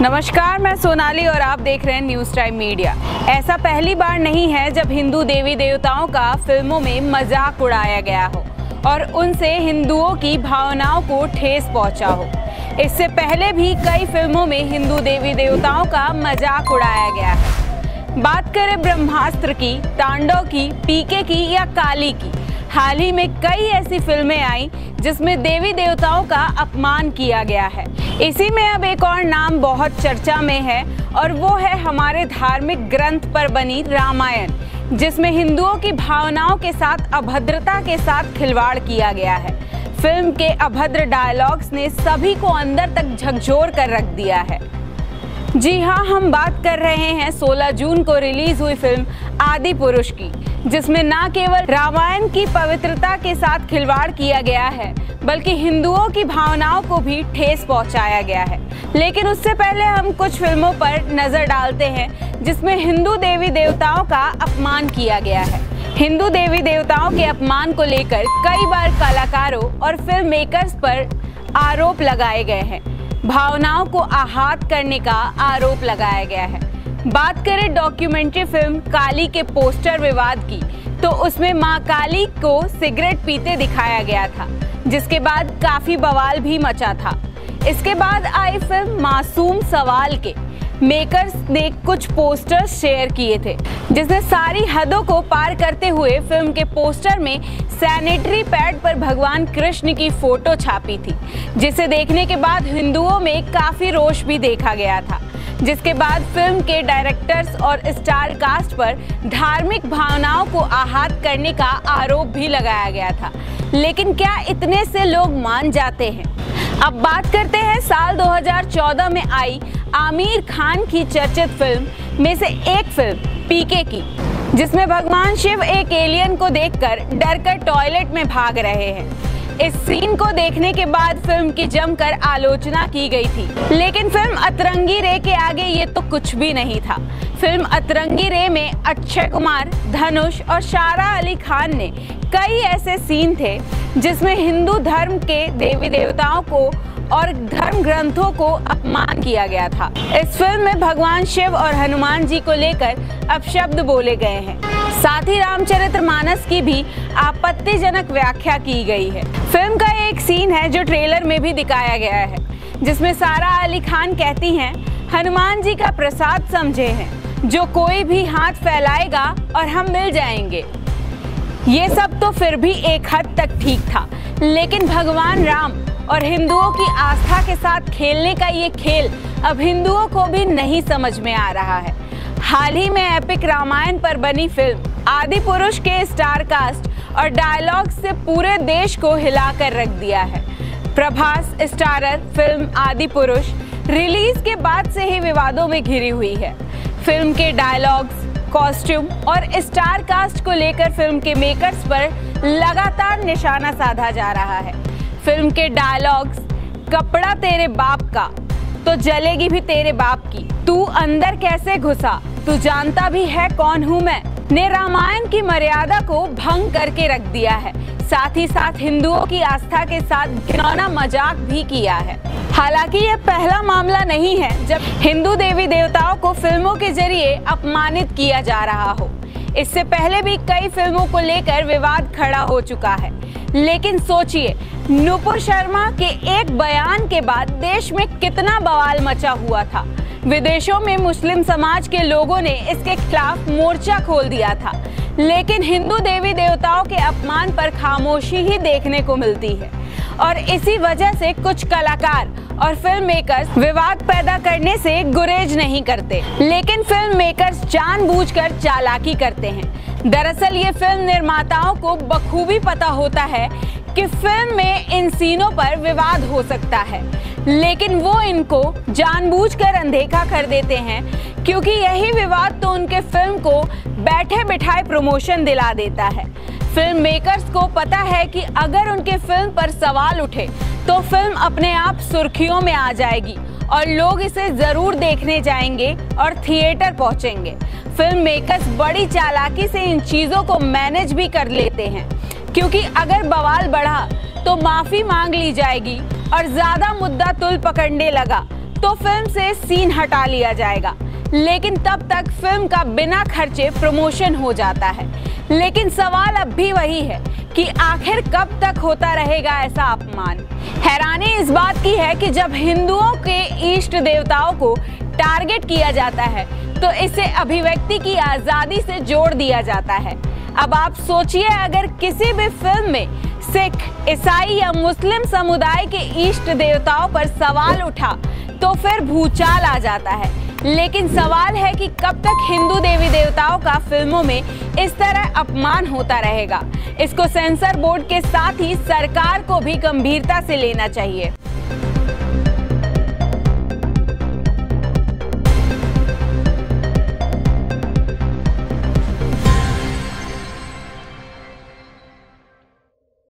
नमस्कार, मैं सोनाली और आप देख रहे हैं न्यूज़ टाइम मीडिया। ऐसा पहली बार नहीं है जब हिंदू देवी देवताओं का फिल्मों में मजाक उड़ाया गया हो और उनसे हिंदुओं की भावनाओं को ठेस पहुंचा हो। इससे पहले भी कई फिल्मों में हिंदू देवी देवताओं का मजाक उड़ाया गया है। बात करें ब्रह्मास्त्र की, तांडव की, पीके की या काली की, हाल ही में कई ऐसी फिल्में आई जिसमें देवी देवताओं का अपमान किया गया है। इसी में अब एक और नाम बहुत चर्चा में है और वो है हमारे धार्मिक ग्रंथ पर बनी रामायण, जिसमें हिंदुओं की भावनाओं के साथ अभद्रता के साथ खिलवाड़ किया गया है। फिल्म के अभद्र डायलॉग्स ने सभी को अंदर तक झकझोर कर रख दिया है। जी हाँ, हम बात कर रहे हैं 16 जून को रिलीज हुई फिल्म आदि पुरुष की, जिसमें न केवल रामायण की पवित्रता के साथ खिलवाड़ किया गया है बल्कि हिंदुओं की भावनाओं को भी ठेस पहुंचाया गया है। लेकिन उससे पहले हम कुछ फिल्मों पर नजर डालते हैं जिसमें हिंदू देवी देवताओं का अपमान किया गया है। हिंदू देवी देवताओं के अपमान को लेकर कई बार कलाकारों और फिल्म मेकर्स पर आरोप लगाए गए हैं। भावनाओं को आहत करने का आरोप लगाया गया है। बात करें डॉक्यूमेंट्री फिल्म काली के पोस्टर विवाद की, तो उसमें मां काली को सिगरेट पीते दिखाया गया था, जिसके बाद काफी बवाल भी मचा था। इसके बाद आई फिल्म मासूम सवाल के मेकर्स ने कुछ पोस्टर्स शेयर किए थे, जिसने सारी हदों को पार करते हुए फिल्म के पोस्टर में सैनिटरी पैड पर भगवान कृष्ण की फोटो छापी थी, जिसे देखने के बाद हिंदुओं में काफी रोष भी देखा गया था। जिसके बाद फिल्म के डायरेक्टर्स और स्टार कास्ट पर धार्मिक भावनाओं को आहत करने का आरोप भी लगाया गया था। लेकिन क्या इतने से लोग मान जाते हैं? अब बात करते हैं साल 2014 में आई आमिर खान की चर्चित फिल्म में से एक फिल्म पीके की, जिसमें भगवान शिव एक एलियन को देखकर डरकर टॉयलेट में भाग रहे हैं। इस सीन को देखने के बाद फिल्म की जमकर आलोचना की गई थी, लेकिन फिल्म अतरंगी रे के आगे ये तो कुछ भी नहीं था। फिल्म अतरंगी रे में अक्षय कुमार, धनुष और सारा अली खान ने कई ऐसे सीन थे जिसमें हिंदू धर्म के देवी देवताओं को और धर्म ग्रंथों को अपमान किया गया था। इस फिल्म में भगवान शिव और हनुमान जी को लेकर अपशब्द बोले गए हैं। साथ ही रामचरितमानस की भी आपत्तिजनक व्याख्या की गई है। फिल्म का एक सीन है जो ट्रेलर में भी दिखाया गया है, जिसमें सारा अली खान कहती हैं, हनुमान जी का प्रसाद समझे हैं, जो कोई भी हाथ फैलाएगा और हम मिल जाएंगे। ये सब तो फिर भी एक हद तक ठीक था, लेकिन भगवान राम और हिंदुओं की आस्था के साथ खेलने का ये खेल अब हिंदुओं को भी नहीं समझ में आ रहा है। हाल ही में एपिक रामायण पर बनी फिल्म आदि पुरुष के स्टार कास्ट और डायलॉग से पूरे देश को हिलाकर रख दिया है। प्रभास स्टारर फिल्म आदि पुरुष रिलीज के बाद से ही विवादों में घिरी हुई है। फिल्म के डायलॉग्स, कॉस्ट्यूम और स्टार कास्ट को लेकर फिल्म के मेकर्स पर लगातार निशाना साधा जा रहा है। फिल्म के डायलॉग्स, कपड़ा तेरे बाप का तो जलेगी भी तेरे बाप की, तू अंदर कैसे घुसा, तू जानता भी है कौन हूँ मैं, ने रामायण की मर्यादा को भंग करके रख दिया है। साथ ही साथ हिंदुओं की आस्था के साथ घिनौना मजाक भी किया है। हालांकि यह पहला मामला नहीं है जब हिंदू देवी देवताओं को फिल्मों के जरिए अपमानित किया जा रहा हो। इससे पहले भी कई फिल्मों को लेकर विवाद खड़ा हो चुका है। लेकिन सोचिए, नुपुर शर्मा के एक बयान के बाद देश में कितना बवाल मचा हुआ था। विदेशों में मुस्लिम समाज के लोगों ने इसके खिलाफ मोर्चा खोल दिया था, लेकिन हिंदू देवी देवताओं के अपमान पर खामोशी ही देखने को मिलती है और इसी वजह से कुछ कलाकार और फिल्म मेकर्स विवाद पैदा करने से गुरेज नहीं करते, लेकिन फिल्म मेकर्स जानबूझकर चालाकी करते हैं। दरअसल ये फिल्म निर्माताओं को बखूबी पता होता है कि फिल्म में इन सीनों पर विवाद हो सकता है, लेकिन वो इनको जानबूझकर अनदेखा कर देते हैं, क्योंकि यही विवाद तो उनके फिल्म को बैठे बिठाए प्रमोशन दिला देता है। फिल्म मेकर्स को पता है कि अगर उनके फिल्म पर सवाल उठे तो फिल्म अपने आप सुर्खियों में आ जाएगी और लोग इसे जरूर देखने जाएंगे और थिएटर पहुंचेंगे। फिल्म मेकर्स बड़ी चालाकी से इन चीजों को मैनेज भी कर लेते हैं, क्योंकि अगर बवाल बढ़ा तो माफी मांग ली जाएगी और ज्यादा मुद्दा तुल पकड़ने लगा तो फिल्म से सीन हटा लिया जाएगा, लेकिन तब तक फिल्म का बिना खर्चे प्रमोशन हो जाता है। लेकिन सवाल अब भी वही है कि आखिर कब तक होता रहेगा ऐसा अपमान। हैरानी इस बात की है कि जब हिंदुओं के इष्ट देवताओं को टारगेट किया जाता है तो इसे अभिव्यक्ति की आजादी से जोड़ दिया जाता है। अब आप सोचिए, अगर किसी भी फिल्म में सिख, ईसाई या मुस्लिम समुदाय के इष्ट देवताओं पर सवाल उठा तो फिर भूचाल आ जाता है। लेकिन सवाल है कि कब तक हिंदू देवी देवताओं का फिल्मों में इस तरह अपमान होता रहेगा। इसको सेंसर बोर्ड के साथ ही सरकार को भी गंभीरता से लेना चाहिए।